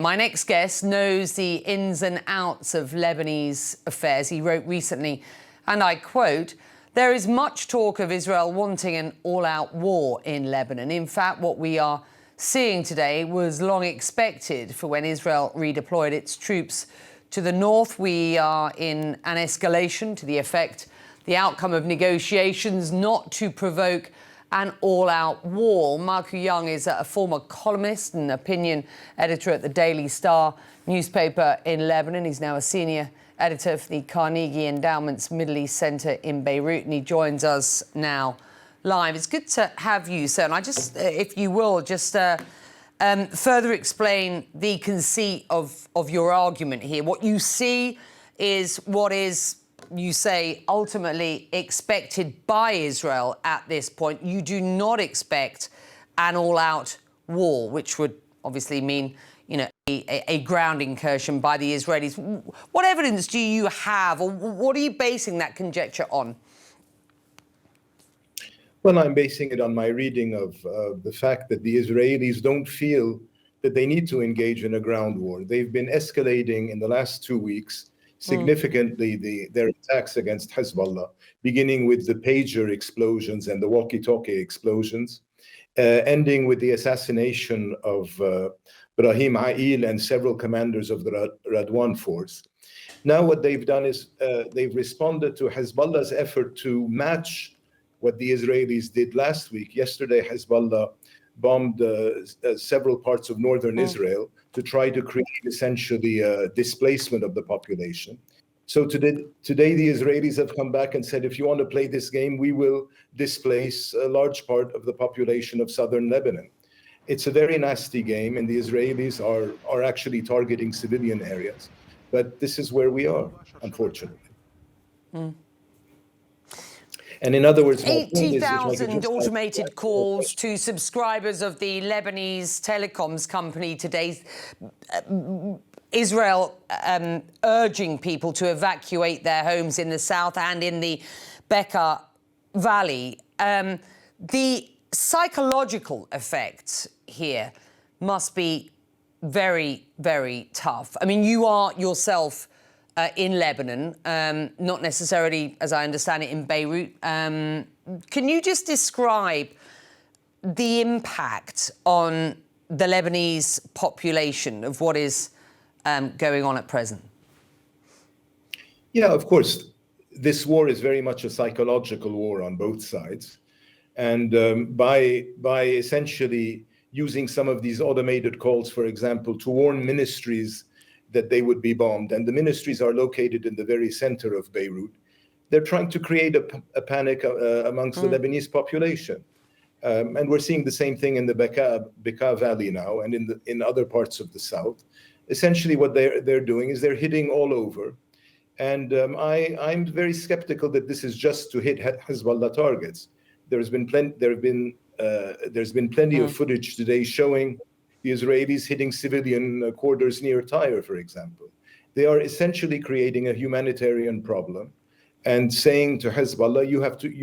My next guest knows the ins and outs of Lebanese affairs. He wrote recently, and I quote, "There is much talk of Israel wanting an all-out war in Lebanon. In fact, what we are seeing today was long expected for when Israel redeployed its troops to the north. We are in an escalation to the effect the outcome of negotiations not to provoke an all-out war." Marco Young is a former columnist and opinion editor at the Daily Star newspaper in Lebanon. He's now a senior editor for the Carnegie Endowment's Middle East Center in Beirut, and he joins us now live. It's good to have you, sir. And I just, if you will, just further explain the conceit of your argument here. What you see is what is, you say, ultimately expected by Israel at this point. You do not expect an all-out war, which would obviously mean, you know, a ground incursion by the Israelis. What evidence do you have, or what are you basing that conjecture on? Well, I'm basing it on my reading of the fact that the Israelis don't feel that they need to engage in a ground war. They've been escalating in the last 2 weeks significantly their attacks against Hezbollah, beginning with the pager explosions and the walkie-talkie explosions, ending with the assassination of Brahim Ail and several commanders of the Radwan force. Now what they've done is they've responded to Hezbollah's effort to match what the Israelis did last week. Yesterday, Hezbollah bombed several parts of northern Israel to try to create essentially a displacement of the population. So today the Israelis have come back and said, if you want to play this game, we will displace a large part of the population of southern Lebanon. It's a very nasty game, and the Israelis are actually targeting civilian areas. But this is where we are, unfortunately. And in other words, 80,000 automated calls to subscribers of the Lebanese telecoms company today. Israel urging people to evacuate their homes in the south and in the Bekaa Valley. The psychological effects here must be very, very tough. I mean, you are yourself in Lebanon, not necessarily, as I understand it, in Beirut. Can you just describe the impact on the Lebanese population of what is going on at present? Yeah, of course. This war is very much a psychological war on both sides. And by essentially using some of these automated calls, for example, to warn ministries that they would be bombed, and the ministries are located in the very center of Beirut, they're trying to create a panic amongst the Lebanese population. And we're seeing the same thing in the Bekaa Valley now, and in other parts of the south. Essentially what they're doing is they're hitting all over. And I'm very skeptical that this is just to hit Hezbollah targets. There's been plenty of footage today showing the Israelis hitting civilian quarters near Tyre, for example. They are essentially creating a humanitarian problem and saying to Hezbollah, you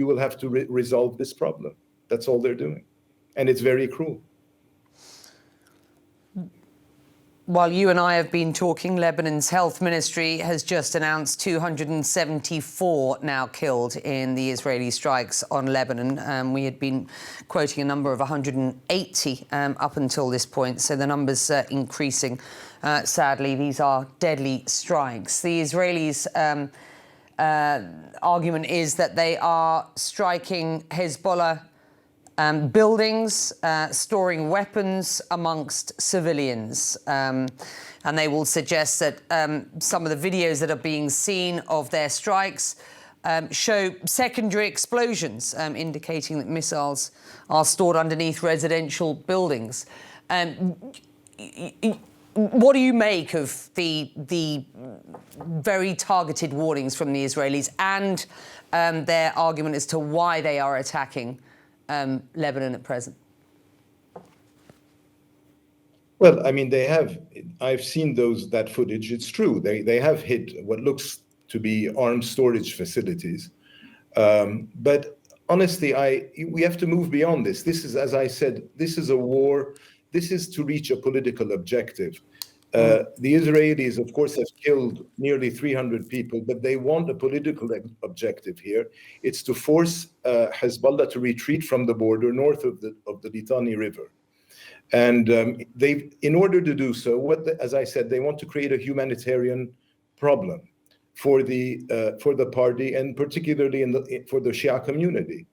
will have to resolve this problem. That's all they're doing. And it's very cruel. While you and I have been talking, Lebanon's health ministry has just announced 274 now killed in the Israeli strikes on Lebanon. We had been quoting a number of 180 up until this point, so the number's increasing. Sadly, these are deadly strikes. The Israelis' argument is that they are striking Hezbollah buildings, storing weapons amongst civilians. And they will suggest that some of the videos that are being seen of their strikes show secondary explosions, indicating that missiles are stored underneath residential buildings. What do you make of the very targeted warnings from the Israelis and their argument as to why they are attacking Lebanon at present? Well, I mean, I've seen that footage. It's true. They have hit what looks to be arms storage facilities. But honestly, we have to move beyond this. This is, as I said, this is a war. This is to reach a political objective. The Israelis, of course, have killed nearly 300 people, but they want a political objective here. It's to force Hezbollah to retreat from the border north of the Litani River. And in order to do so, as I said, they want to create a humanitarian problem for the party, and particularly for the Shia community.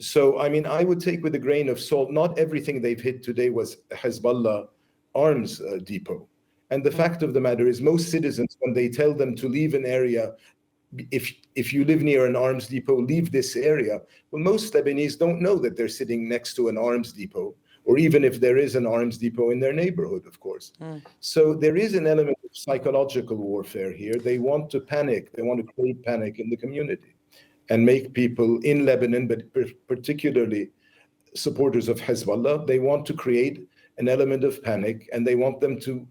So, I mean, I would take with a grain of salt, not everything they've hit today was Hezbollah arms depot. And the fact of the matter is, most citizens, when they tell them to leave an area, if you live near an arms depot, leave this area. Well, most Lebanese don't know that they're sitting next to an arms depot, or even if there is an arms depot in their neighborhood, of course. So there is an element of psychological warfare here. They want to panic. They want to create panic in the community and make people in Lebanon, but particularly supporters of Hezbollah, they want to create an element of panic, and they want them to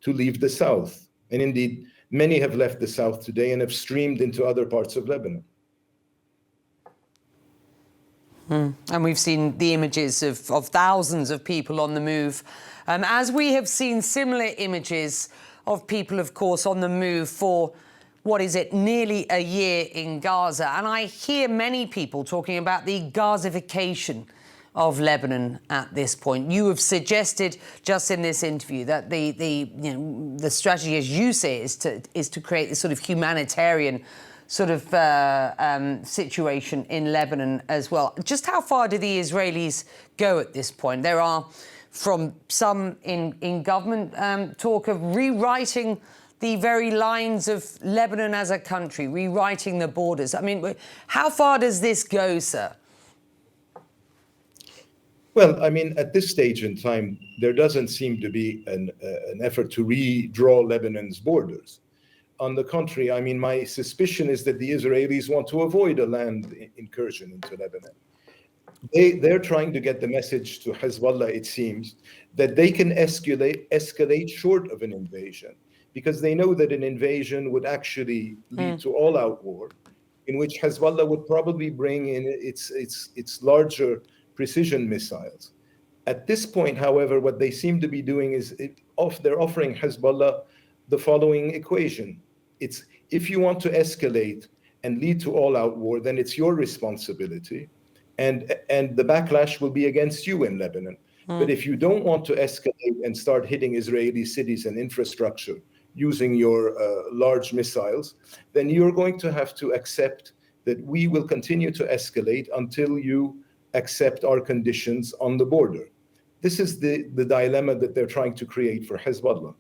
leave the south. And indeed, many have left the south today and have streamed into other parts of Lebanon. And we've seen the images of thousands of people on the move. As we have seen similar images of people, of course, on the move for, what is it, nearly a year in Gaza. And I hear many people talking about the Gazification of Lebanon at this point. You have suggested just in this interview that the strategy, as you say, is to create this sort of humanitarian sort of situation in Lebanon as well. Just how far do the Israelis go at this point? There are, from some in government, talk of rewriting the very lines of Lebanon as a country, rewriting the borders. I mean, how far does this go, sir? Well, I mean, at this stage in time, there doesn't seem to be an effort to redraw Lebanon's borders. On the contrary, I mean, my suspicion is that the Israelis want to avoid a land incursion into Lebanon. They're trying to get the message to Hezbollah, it seems, that they can escalate short of an invasion, because they know that an invasion would actually lead to all-out war, in which Hezbollah would probably bring in its larger precision missiles. At this point, however, what they seem to be doing is they're offering Hezbollah the following equation. It's, if you want to escalate and lead to all-out war, then it's your responsibility, and the backlash will be against you in Lebanon. But if you don't want to escalate and start hitting Israeli cities and infrastructure using your large missiles, then you're going to have to accept that we will continue to escalate until you accept our conditions on the border. This is the dilemma that they're trying to create for Hezbollah.